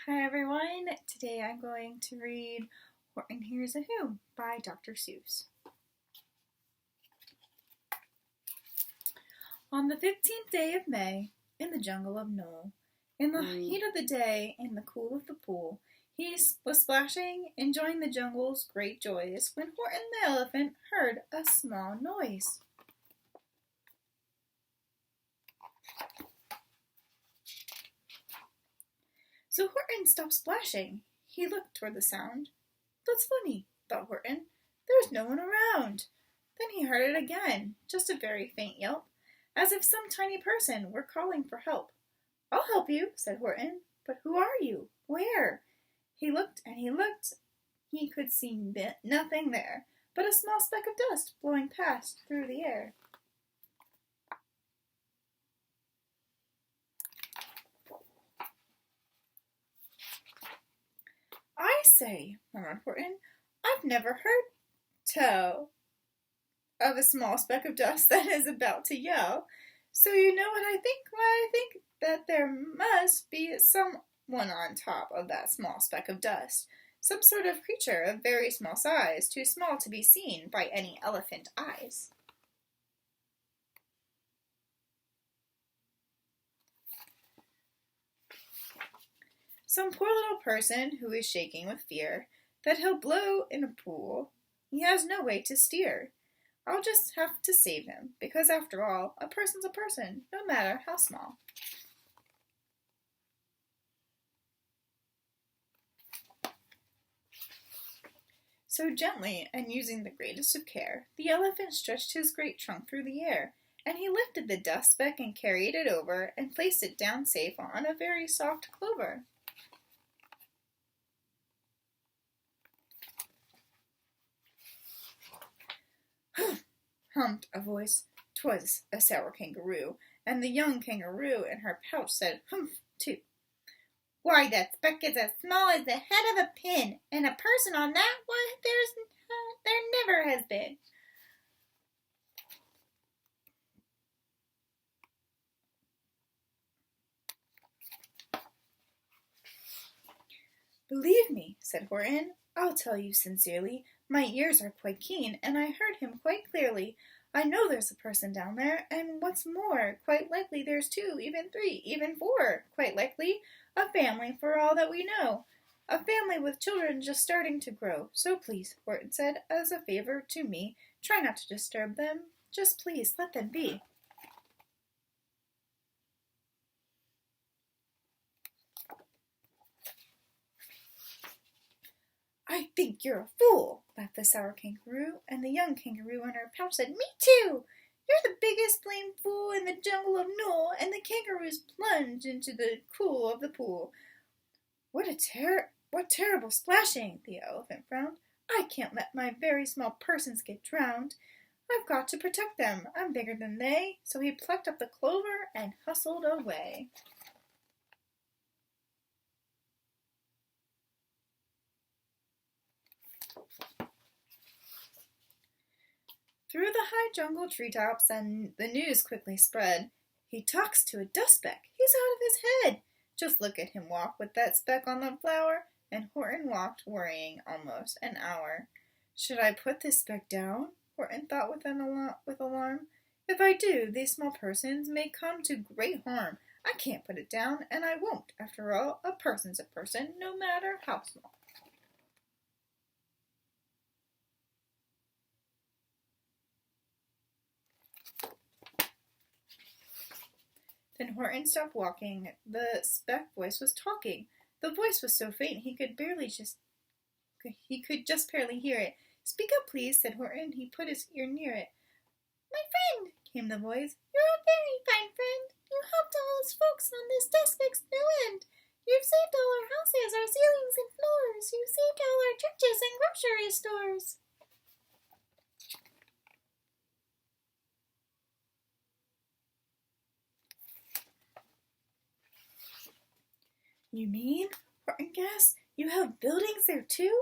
Hi everyone, today I'm going to read Horton Hears a Who by Dr. Seuss. On the 15th day of May, in the jungle of Knoll, in the heat of the day, in the cool of the pool, he was splashing, enjoying the jungle's great joys, when Horton the elephant heard a small noise. So Horton stopped splashing. He looked toward the sound. That's funny, thought Horton. There's no one around. Then he heard it again, just a very faint yelp, as if some tiny person were calling for help. I'll help you, said Horton. But who are you? Where? He looked and he looked. He could see nothing there, but a small speck of dust blowing past through the air. I say, murmured Horton, I've never heard tell of a small speck of dust that is about to yell. So you know what I think? Well, I think that there must be someone on top of that small speck of dust. Some sort of creature of very small size, too small to be seen by any elephant eyes. Some poor little person who is shaking with fear that he'll blow in a pool. He has no way to steer. I'll just have to save him, because after all, a person's a person, no matter how small. So gently, and using the greatest of care, the elephant stretched his great trunk through the air, and he lifted the dust speck and carried it over and placed it down safe on a very soft clover. Hummed a voice. 'Twas a sour kangaroo, and the young kangaroo in her pouch said humph too. Why, that speck is as small as the head of a pin, and a person on that, why, there never has been. Believe me, said Horton, I'll tell you sincerely. My ears are quite keen, and I heard him quite clearly. I know there's a person down there, and what's more, quite likely there's 2, even 3, even 4, quite likely, a family for all that we know. A family with children just starting to grow. So please, Horton said, as a favor to me, try not to disturb them. Just please let them be. I think you're a fool, laughed the sour kangaroo, and the young kangaroo in her pouch said, Me too! You're the biggest blamed fool in the jungle of Knoll, and the kangaroos plunged into the cool of the pool. What terrible splashing, the elephant frowned. I can't let my very small persons get drowned. I've got to protect them. I'm bigger than they. So he plucked up the clover and hustled away. Through the high jungle treetops, and the news quickly spread. He talks to a dust speck. He's out of his head. Just look at him walk with that speck on the flower. And Horton walked, worrying, almost an hour. Should I put this speck down? Horton thought with alarm. If I do, these small persons may come to great harm. I can't put it down, and I won't. After all, a person's a person, no matter how small. Then Horton stopped walking. The speck voice was talking. The voice was so faint he could just barely hear it. Speak up, please, said Horton. He put his ear near it. My friend, came the voice. You're a very fine friend. You helped all us folks on this dust speck's no end. You've saved all our houses, our ceilings and floors. You've saved all our churches and grocery stores. You mean, Horton gasped, you have buildings there too?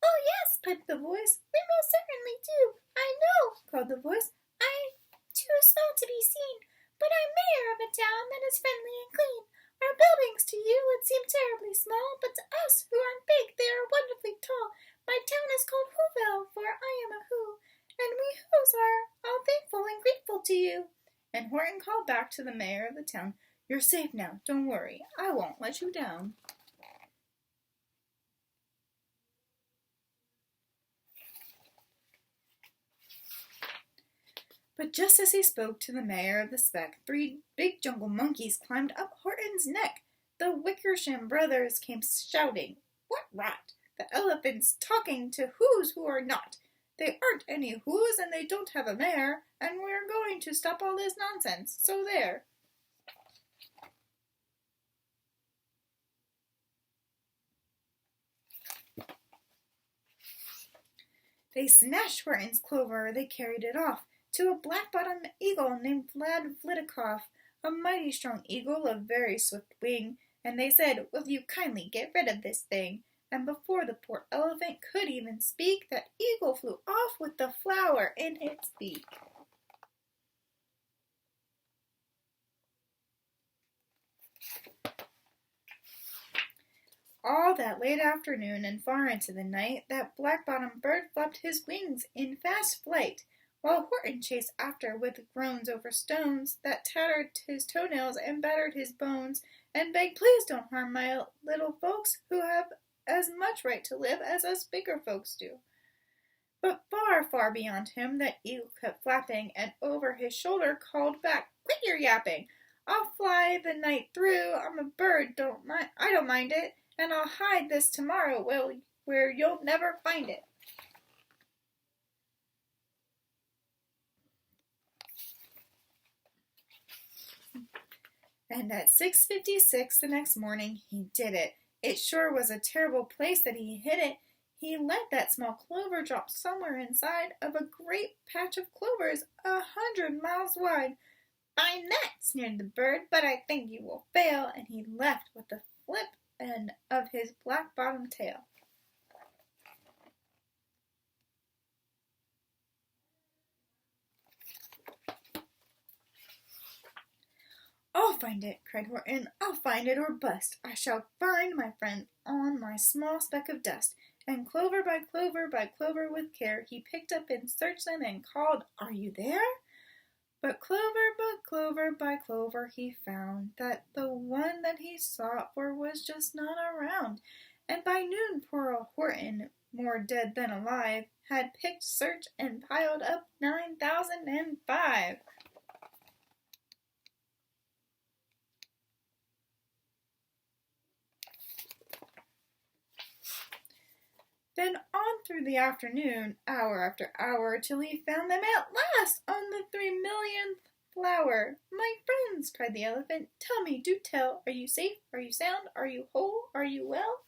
Oh, yes, piped the voice. We most certainly do. I know, called the voice. I'm too small to be seen, but I'm mayor of a town that is friendly and clean. Our buildings to you would seem terribly small, but to us who aren't big, they are wonderfully tall. My town is called Whoville, for I am a Who, and we Whos are all thankful and grateful to you." And Horton called back to the mayor of the town, "You're safe now, don't worry, I won't let you down." But just as he spoke to the mayor of the speck, 3 big jungle monkeys climbed up Horton's neck. The Wickersham brothers came shouting, "What rot! The elephant's talking to Whos who are not. They aren't any Whos and they don't have a mayor, and we're going to stop all this nonsense, so there." They snatched Horton's clover, they carried it off to a black-bottomed eagle named Vlad Vlitikoff, a mighty strong eagle of very swift wing, and they said, "Will you kindly get rid of this thing?" And before the poor elephant could even speak, that eagle flew off with the flower in its beak. All that late afternoon and far into the night, that black-bottomed bird flapped his wings in fast flight, while Horton chased after with groans over stones that tattered his toenails and battered his bones, and begged, "Please don't harm my little folks, who have as much right to live as us bigger folks do." But far, far beyond him, that eagle kept flapping, and over his shoulder called back, "Quit your yapping! I'll fly the night through. I'm a bird, I don't mind it, and I'll hide this tomorrow where you'll never find it." And at 6:56 the next morning, he did it. It sure was a terrible place that he hid it. He let that small clover drop somewhere inside of a great patch of clovers 100 miles wide. "Find that," sneered the bird, "but I think you will fail," and he left with the flip end of his black-bottomed tail. "I'll find it," cried Horton. "I'll find it or bust. I shall find my friend on my small speck of dust." And clover by clover by clover with care he picked up and searched them and called, "Are you there?" But clover by clover by clover he found that the one that he sought for was just not around. And by noon poor old Horton, more dead than alive, had picked, searched, and piled up 9,005. Then on through the afternoon, hour after hour, till he found them at last on the 3,000,000th flower. "My friends," cried the elephant, "tell me, do tell, are you safe? Are you sound? Are you whole? Are you well?"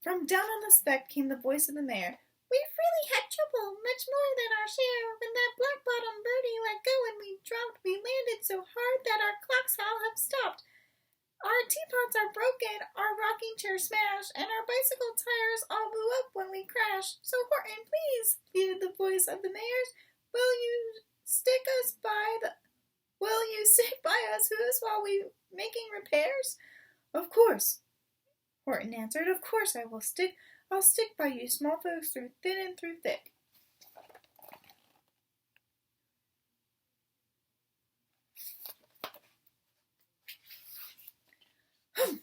From down on the speck came the voice of the mayor. "We've really had trouble, much more than our share. When that black-bottomed birdie let go and we dropped, we landed so hard that our clocks all have stopped. Our teapots are broken, our rocking chair smashed, and our bicycle tires all blew up when we crashed. So Horton, please," pleaded the voice of the mayor's, will you stick by us Whos while we making repairs?" "Of course," Horton answered, "of course I will stick. I'll stick by you small folks through thin and through thick." "Humph!"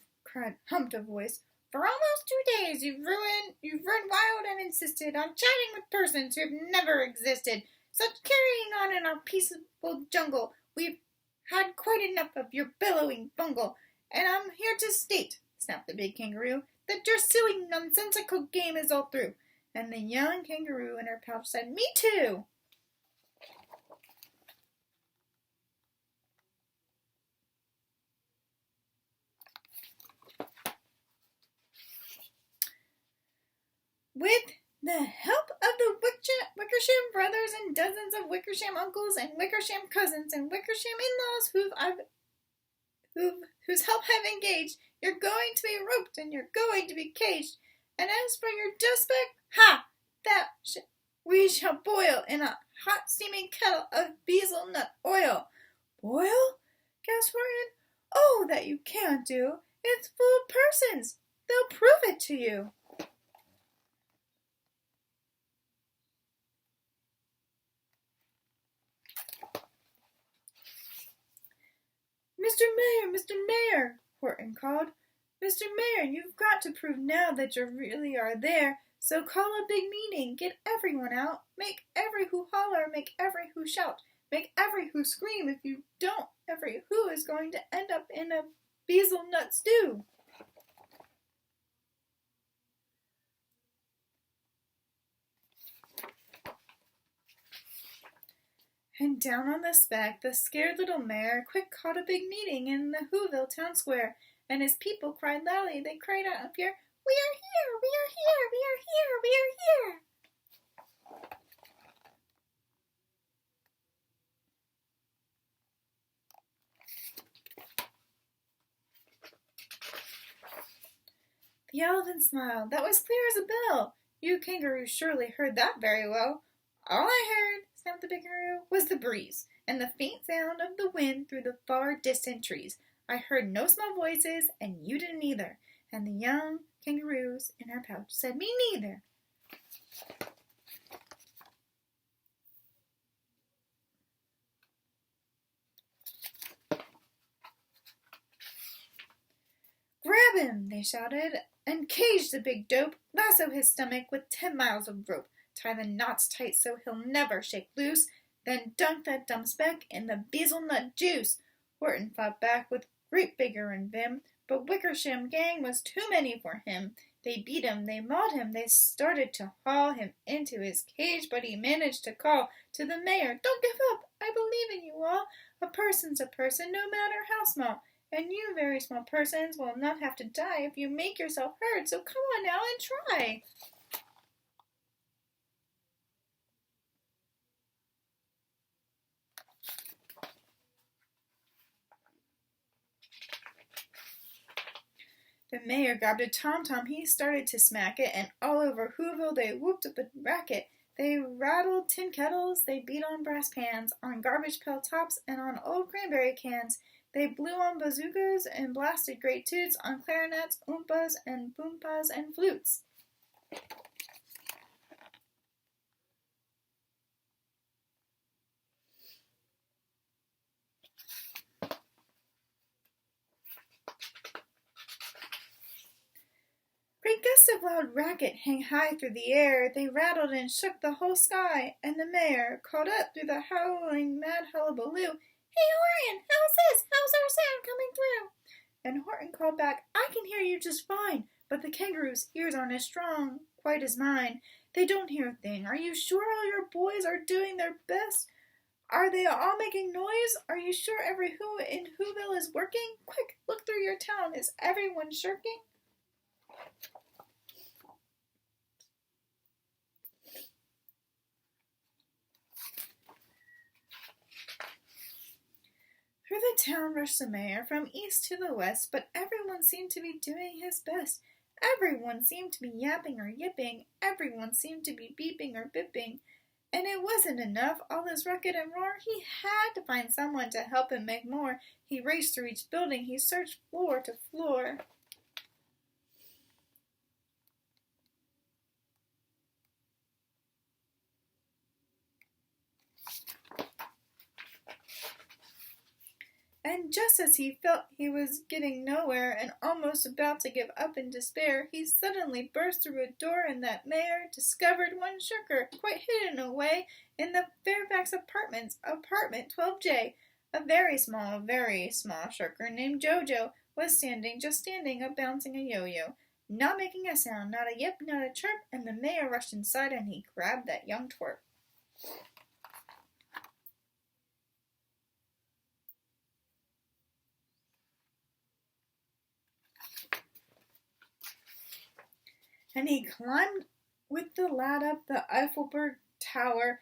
humped a voice. "For almost 2 days you've run wild and insisted on chatting with persons who have never existed. Such carrying on in our peaceful jungle. We've had quite enough of your bellowing bungle, and I'm here to state," snapped the big kangaroo, "that your silly nonsensical game is all through." And the young kangaroo in her pouch said, "Me too." With the help of the Wickersham brothers and dozens of Wickersham uncles and Wickersham cousins and Wickersham in-laws whose help I've engaged, you're going to be roped and you're going to be caged. And as for your dustbag, Ha! We shall boil in a hot steaming kettle of bezel nut oil. Boil? Gasped Horton. Oh, that you can't do. It's full of persons. They'll prove it to you. Mr. Mayor, Mr. Mayor, Horton called. Mr. Mayor, you've got to prove now that you really are there. So call a big meeting, get everyone out, make every who holler, make every who shout, make every who scream. If you don't, every who is going to end up in a bezel nut stew. And down on the speck, the scared little mayor quick called a big meeting in the Whoville town square, and his people cried loudly. They cried out in fear, "We are here! We are here! We are here! We are here!" The elephant smiled. That was clear as a bell. You kangaroos surely heard that very well. All I heard, snapped the big kangaroo, was the breeze, and the faint sound of the wind through the far distant trees. I heard no small voices, and you didn't either. And the young kangaroos in her pouch said, "Me neither." "Grab him," they shouted, "and cage the big dope. Lasso his stomach with 10 miles of rope. Tie the knots tight so he'll never shake loose. Then dunk that dumb speck in the bezel nut juice." Horton fought back with great vigor and vim, but Wickersham gang was too many for him. They beat him, they mauled him, they started to haul him into his cage, but he managed to call to the mayor, "Don't give up, I believe in you all. A person's a person, no matter how small. And you very small persons will not have to die if you make yourself heard, so come on now and try." The mayor grabbed a tom-tom, he started to smack it, and all over Whoville they whooped up a racket. They rattled tin kettles, they beat on brass pans, on garbage pail tops, and on old cranberry cans. They blew on bazookas and blasted great toots on clarinets, oompas, and boompas, and flutes. Great gusts of loud racket hang high through the air. They rattled and shook the whole sky, and the mayor called up through the howling mad hullabaloo, "Hey, Horton, how's this? How's our sound coming through?" And Horton called back, "I can hear you just fine, but the kangaroo's ears aren't as strong, quite as mine. They don't hear a thing. Are you sure all your boys are doing their best? Are they all making noise? Are you sure every who in Whoville is working? Quick, look through your town. Is everyone shirking?" Through the town rushed the mayor, from east to the west, but everyone seemed to be doing his best. Everyone seemed to be yapping or yipping, everyone seemed to be beeping or bipping. And it wasn't enough, all this racket and roar, he had to find someone to help him make more. He raced through each building, he searched floor to floor. And just as he felt he was getting nowhere and almost about to give up in despair, he suddenly burst through a door and that mayor discovered one shirker, quite hidden away in the Fairfax Apartments, apartment 12J. A very small shirker named Jojo was just standing, bouncing a yo-yo, not making a sound, not a yip, not a chirp, and the mayor rushed inside and he grabbed that young twerp. And he climbed with the lad up the Eiffelberg Tower.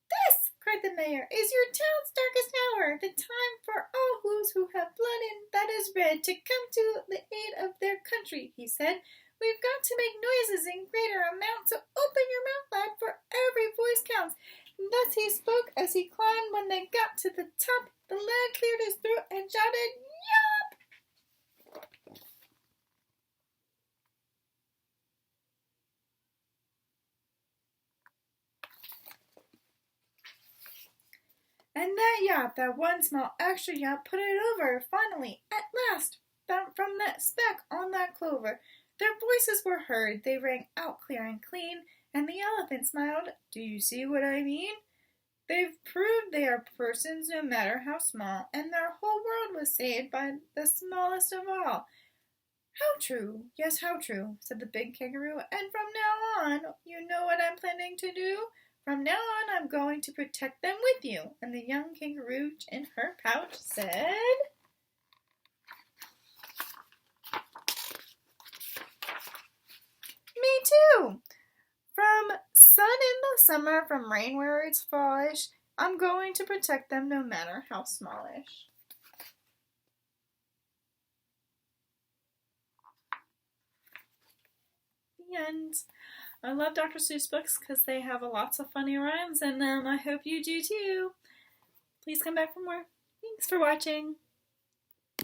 "This," cried the mayor, "is your town's darkest hour, the time for all who have blood in that is red to come to the aid of their country," he said. We've got to make noises in greater amounts, so open your mouth, lad, for every voice counts. And thus he spoke as he climbed. When they got to the top, the lad cleared his throat and shouted, "Yop!" And that yap, that one small extra yap, put it over, finally, at last, from that speck on that clover. Their voices were heard, they rang out clear and clean, and the elephant smiled. Do you see what I mean? They've proved they are persons no matter how small, and their whole world was saved by the smallest of all. How true, yes, how true, said the big kangaroo, and from now on, you know what I'm planning to do? From now on, I'm going to protect them with you. And the young kangaroo in her pouch said, Me too. From sun in the summer, from rain where it's fallish, I'm going to protect them no matter how smallish. The end. I love Dr. Seuss books because they have lots of funny rhymes in them. I hope you do too. Please come back for more. Thanks for watching.